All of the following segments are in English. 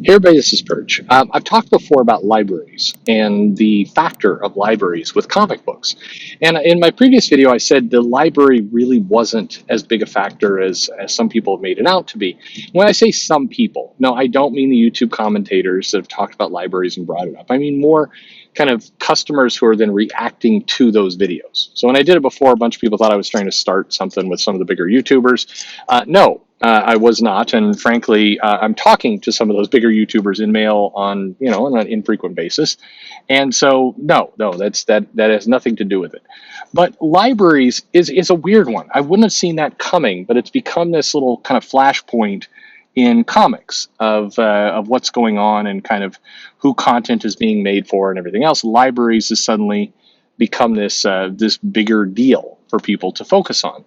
Hey everybody, this is Perch. I've talked before about libraries and the factor of libraries with comic books. And in my previous video, I said the library really wasn't as big a factor as some people have made it out to be. When I say some people, no, I don't mean the YouTube commentators that have talked about libraries and brought it up. I mean more kind of customers who are then reacting to those videos. So when I did it before, a bunch of people thought I was trying to start something with some of the bigger YouTubers. No, I was not, and frankly, I'm talking to some of those bigger YouTubers in mail on an infrequent basis, and so no, that has nothing to do with it. But libraries is a weird one. I wouldn't have seen that coming, but it's become this little kind of flashpoint in comics of what's going on and kind of who content is being made for and everything else. Libraries has suddenly become this bigger deal for people to focus on.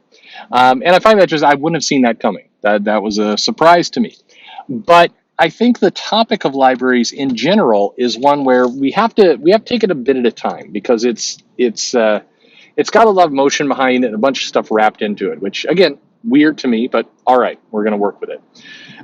And I find that I wouldn't have seen that coming. That was a surprise to me. But I think the topic of libraries in general is one where we have to take it a bit at a time because it's got a lot of motion behind it and a bunch of stuff wrapped into it, which again, weird to me, but all right, we're going to work with it.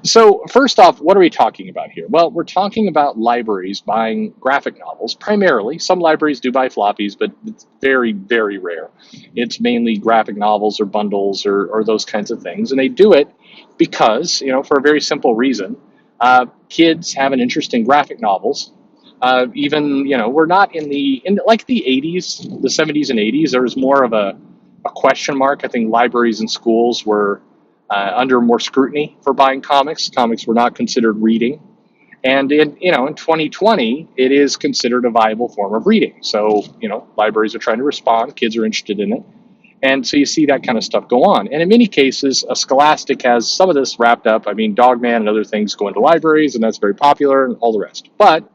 So first off, what are we talking about here? Well, we're talking about libraries buying graphic novels primarily. Some libraries do buy floppies, but it's very, very rare. It's mainly graphic novels or bundles or those kinds of things. And they do it because, for a very simple reason. Kids have an interest in graphic novels. We're not in like the 80s, the 70s and 80s, there was more of a question mark. I think libraries and schools were under more scrutiny for buying comics. Comics were not considered reading, and in 2020, it is considered a viable form of reading. So libraries are trying to respond. Kids are interested in it, and so you see that kind of stuff go on. And in many cases, Scholastic has some of this wrapped up. I mean, Dogman and other things go into libraries, and that's very popular, and all the rest. But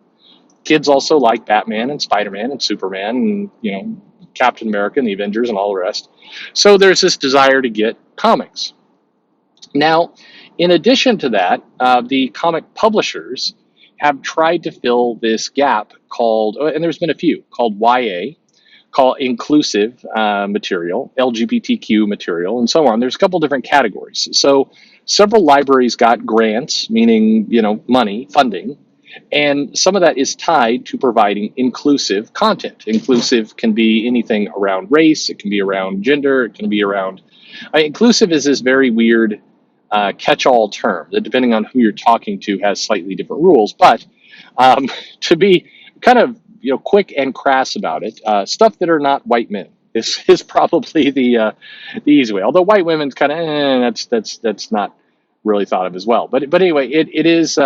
kids also like Batman and Spider-Man and Superman and Captain America and the Avengers and all the rest. So there's this desire to get comics. Now, in addition to that, the comic publishers have tried to fill this gap and there's been a few, called YA, called inclusive material, LGBTQ material, and so on. There's a couple different categories. So several libraries got grants, meaning, money, funding, and some of that is tied to providing inclusive content. Inclusive can be anything around race, it can be around gender, it can be around. Inclusive is this very weird catch-all term that, depending on who you're talking to, has slightly different rules. But to be kind of quick and crass about it, stuff that are not white men is probably the easy way. Although white women's kind of that's not really thought of as well. But anyway, it is.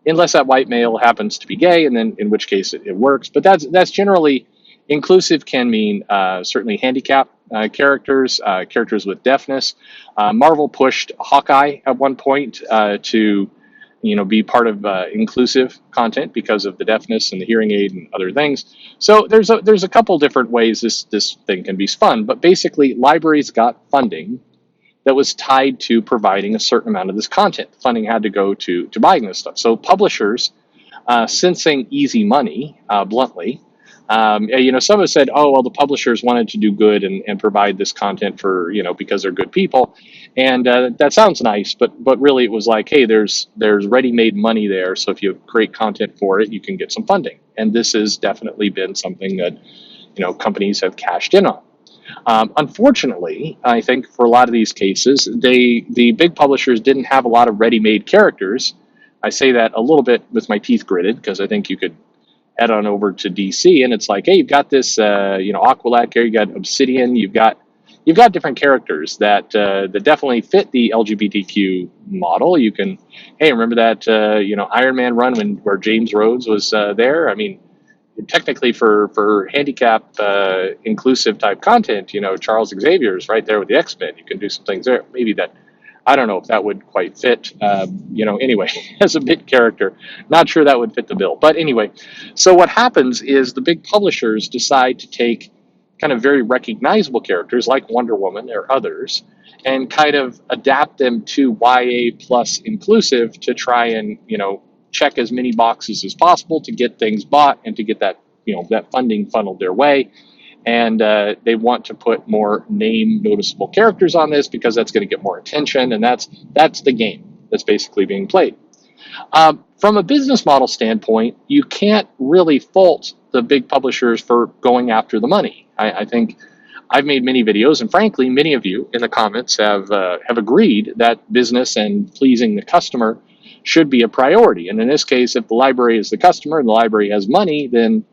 Unless that white male happens to be gay, and then in which case it works. But that's generally inclusive. Can mean certainly handicapped characters, characters with deafness. Marvel pushed Hawkeye at one point to be part of inclusive content because of the deafness and the hearing aid and other things. So there's a couple different ways this thing can be spun. But basically, libraries got funding that was tied to providing a certain amount of this content. Funding had to go to buying this stuff. So publishers, sensing easy money, bluntly, some have said, oh, well, the publishers wanted to do good and provide this content for, because they're good people. And that sounds nice, but really it was like, hey, there's ready-made money there. So if you have great content for it, you can get some funding. And this has definitely been something that, companies have cashed in on. Unfortunately, I think for a lot of these cases, the big publishers didn't have a lot of ready-made characters. I say that a little bit with my teeth gritted because I think you could head on over to DC and it's like, hey, you've got this, Aqualad character, you got Obsidian, you've got different characters that definitely fit the LGBTQ model. You can, hey, remember that Iron Man run where James Rhodes was there? I mean, technically for handicapped inclusive type content, Charles Xavier is right there with the X-Men. You can do some things there. Maybe that, I don't know if that would quite fit, anyway, as a bit character. Not sure that would fit the bill. But anyway, so what happens is the big publishers decide to take kind of very recognizable characters like Wonder Woman or others and kind of adapt them to YA plus inclusive to try and, check as many boxes as possible to get things bought and to get that that funding funneled their way. And they want to put more name noticeable characters on this because that's going to get more attention, and that's the game that's basically being played. From a business model standpoint, you can't really fault the big publishers for going after the money. I think I've made many videos, and frankly, many of you in the comments have agreed that business and pleasing the customer should be a priority. And in this case, if the library is the customer and the library has money, then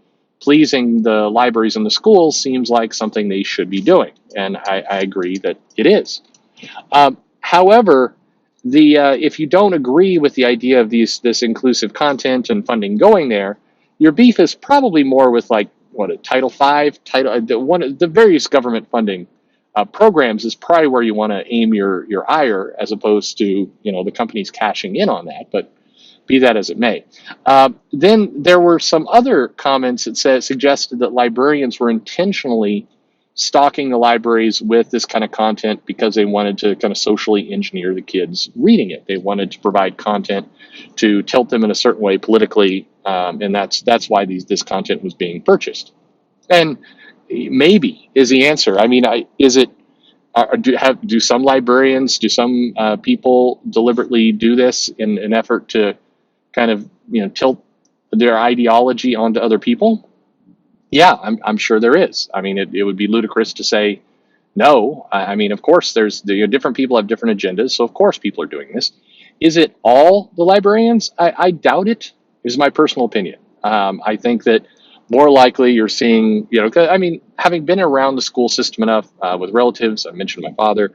pleasing the libraries and the schools seems like something they should be doing. And I agree that it is. However, if you don't agree with the idea of this inclusive content and funding going there, your beef is probably more with like what a Title V, the various government funding programs is probably where you want to aim your ire, as opposed to the companies cashing in on that. But be that as it may, then there were some other comments that suggested that librarians were intentionally stocking the libraries with this kind of content because they wanted to kind of socially engineer the kids reading it. They wanted to provide content to tilt them in a certain way politically, and that's why this content was being purchased. And maybe is the answer. I mean, is it? Do some librarians, do some people deliberately do this in an effort to kind of tilt their ideology onto other people? Yeah, I'm sure there is. I mean, it would be ludicrous to say no. I mean, of course, there's different people have different agendas, so of course people are doing this. Is it all the librarians? I doubt it. Is my personal opinion. I think that more likely you're seeing, 'cause, I mean, having been around the school system enough with relatives, I mentioned my father,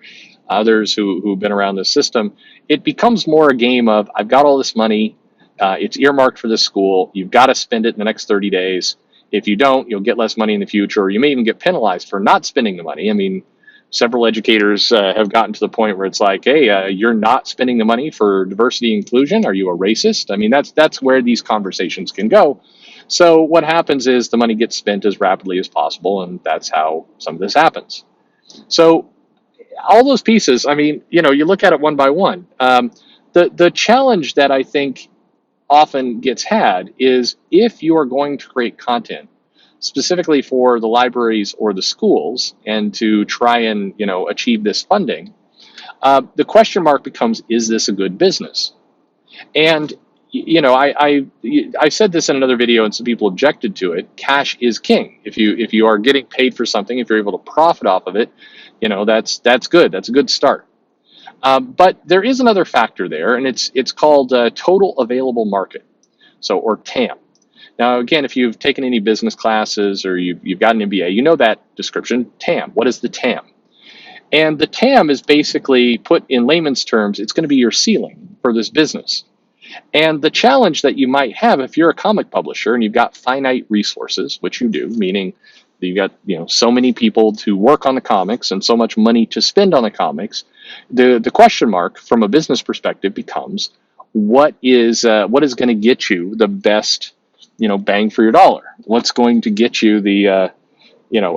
others who've been around this system, it becomes more a game of I've got all this money, it's earmarked for this school, you've got to spend it in the next 30 days. If you don't, you'll get less money in the future, or you may even get penalized for not spending the money. I mean, several educators have gotten to the point where it's like, hey, you're not spending the money for diversity and inclusion. Are you a racist? I mean, that's where these conversations can go. So what happens is the money gets spent as rapidly as possible, and that's how some of this happens. So all those pieces, I mean, you look at it one by one. The challenge that I think often gets had is if you are going to create content specifically for the libraries or the schools and to try and achieve this funding, the question mark becomes, is this a good business? And I said this in another video and some people objected to it. Cash is king. If you are getting paid for something, if you're able to profit off of it, that's good. That's a good start. But there is another factor there, and it's called total available market, or TAM. Now, again, if you've taken any business classes or you've got an MBA, you know that description, TAM. What is the TAM? And the TAM is basically, put in layman's terms, it's going to be your ceiling for this business. And the challenge that you might have if you're a comic publisher and you've got finite resources, which you do, meaning you've got so many people to work on the comics and so much money to spend on the comics, the question mark from a business perspective becomes, what is going to get you the best bang for your dollar? What's going to get you the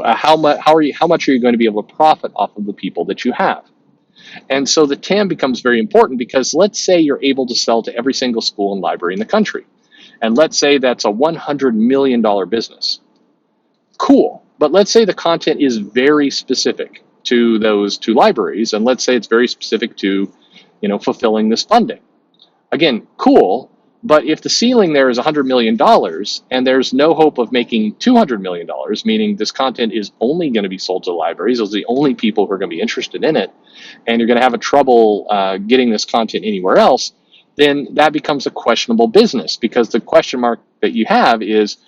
how much are you going to be able to profit off of the people that you have? And so the TAM becomes very important, because let's say you're able to sell to every single school and library in the country, and let's say that's a $100 million business. Cool. But let's say the content is very specific to those two libraries, and let's say it's very specific to fulfilling this funding. Again, cool. But if the ceiling there is $100 million and there's no hope of making $200 million, meaning this content is only going to be sold to the libraries, those are the only people who are going to be interested in it, and you're going to have a trouble getting this content anywhere else, then that becomes a questionable business, because the question mark that you have is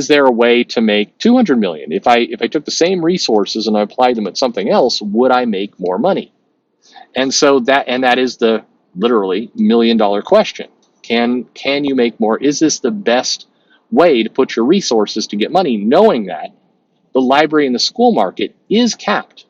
there a way to make $200 million? If I took the same resources and I applied them at something else, would I make more money? And so that is the literally $1 million question. Can you make more? Is this the best way to put your resources to get money, knowing that the library and the school market is capped?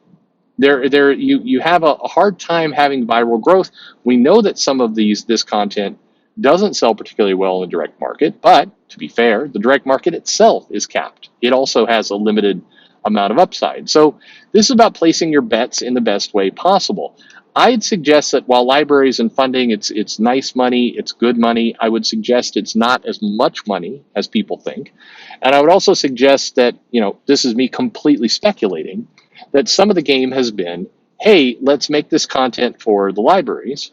You have a hard time having viral growth. We know that some of this content doesn't sell particularly well in the direct market, but to be fair, the direct market itself is capped. It also has a limited amount of upside. So this is about placing your bets in the best way possible. I'd suggest that while libraries and funding, it's nice money, it's good money, I would suggest it's not as much money as people think. And I would also suggest that, this is me completely speculating, that some of the game has been, hey, let's make this content for the libraries.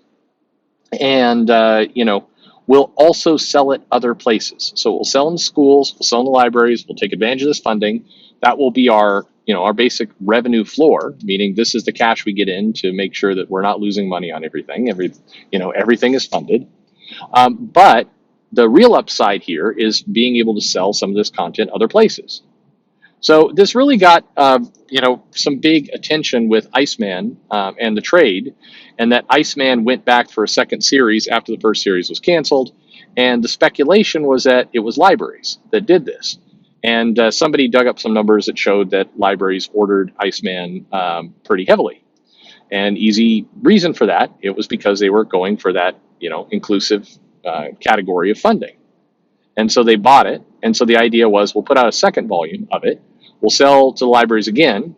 And, we'll also sell it other places. So we'll sell in schools, we'll sell in the libraries, we'll take advantage of this funding. That will be our, our basic revenue floor, meaning this is the cash we get in to make sure that we're not losing money on everything. Everything is funded. But the real upside here is being able to sell some of this content other places. So this really got some big attention with Iceman and the trade, and that Iceman went back for a second series after the first series was canceled, and the speculation was that it was libraries that did this. And somebody dug up some numbers that showed that libraries ordered Iceman pretty heavily. And easy reason for that, it was because they were going for that inclusive category of funding. And so they bought it. And so the idea was we'll put out a second volume of it. We'll sell to the libraries again,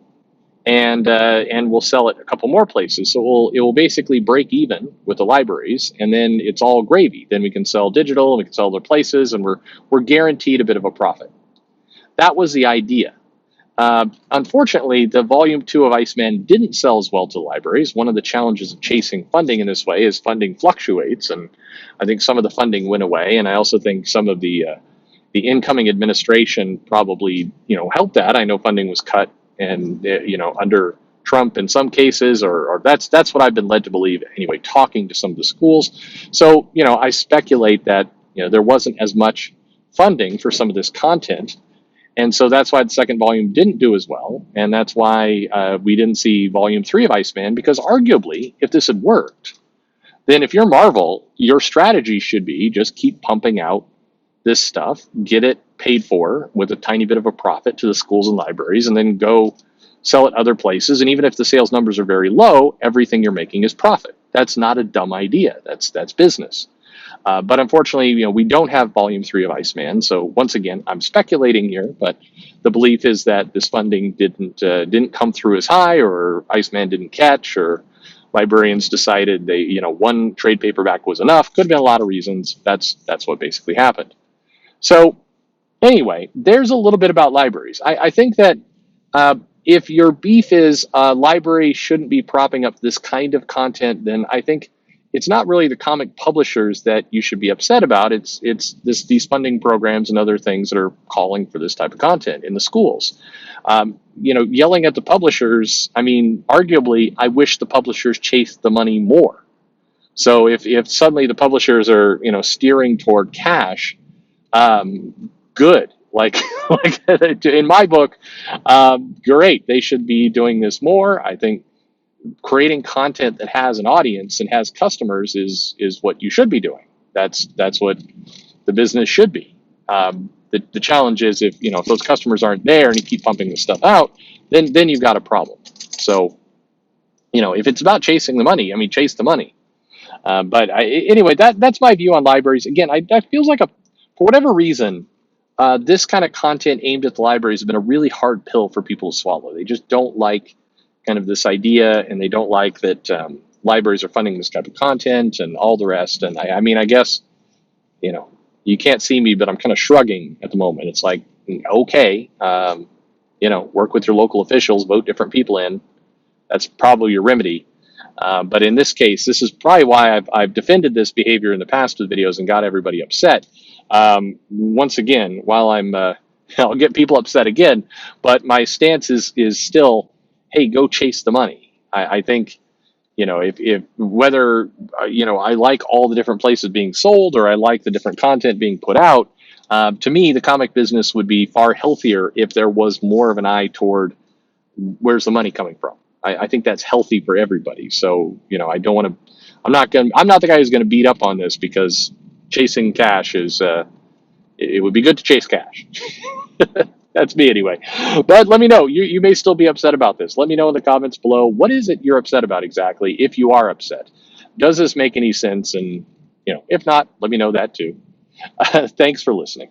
and we'll sell it a couple more places. So it will basically break even with the libraries, and then it's all gravy. Then we can sell digital, and we can sell other places, and we're guaranteed a bit of a profit. That was the idea. Unfortunately, the volume 2 of Iceman didn't sell as well to the libraries. One of the challenges of chasing funding in this way is funding fluctuates, and I think some of the funding went away, and I also think some of the incoming administration probably helped that. I know funding was cut, and under Trump in some cases, or that's what I've been led to believe anyway, talking to some of the schools. So I speculate that there wasn't as much funding for some of this content. And so that's why the second volume didn't do as well. And that's why we didn't see volume 3 of Iceman, because arguably, if this had worked, then if you're Marvel, your strategy should be just keep pumping out this stuff, get it paid for with a tiny bit of a profit to the schools and libraries, and then go sell it other places. And even if the sales numbers are very low, everything you're making is profit. That's not a dumb idea. That's business. But unfortunately, we don't have volume 3 of Iceman. So once again, I'm speculating here, but the belief is that this funding didn't come through as high, or Iceman didn't catch, or librarians decided one trade paperback was enough. Could have been a lot of reasons. That's what basically happened. So anyway, there's a little bit about libraries. I think that if your beef is libraries shouldn't be propping up this kind of content, then I think it's not really the comic publishers that you should be upset about. It's these funding programs and other things that are calling for this type of content in the schools. Yelling at the publishers, I mean, arguably, I wish the publishers chased the money more. So if suddenly the publishers are steering toward cash, good. Like in my book, great. They should be doing this more. I think creating content that has an audience and has customers is what you should be doing. That's what the business should be. The challenge is if those customers aren't there and you keep pumping this stuff out, then you've got a problem. So if it's about chasing the money, I mean, chase the money. Anyway, that's my view on libraries. Again, that feels like for whatever reason, this kind of content aimed at the libraries has been a really hard pill for people to swallow. They just don't like kind of this idea, and they don't like that libraries are funding this type of content and all the rest. And I mean, I guess, you can't see me, but I'm kind of shrugging at the moment. It's like, okay, work with your local officials, vote different people in. That's probably your remedy. But in this case, this is probably why I've defended this behavior in the past with videos and got everybody upset. Once again, while I'll get people upset again, but my stance is still, hey, go chase the money. I think, if whether, I like all the different places being sold, or I like the different content being put out, to me, the comic business would be far healthier if there was more of an eye toward where's the money coming from. I think that's healthy for everybody. So, I don't want to, I'm not the guy who's going to beat up on this, because chasing cash is, it would be good to chase cash. That's me anyway. But let me know. You may still be upset about this. Let me know in the comments below. What is it you're upset about exactly, if you are upset? Does this make any sense? And, if not, let me know that too. Thanks for listening.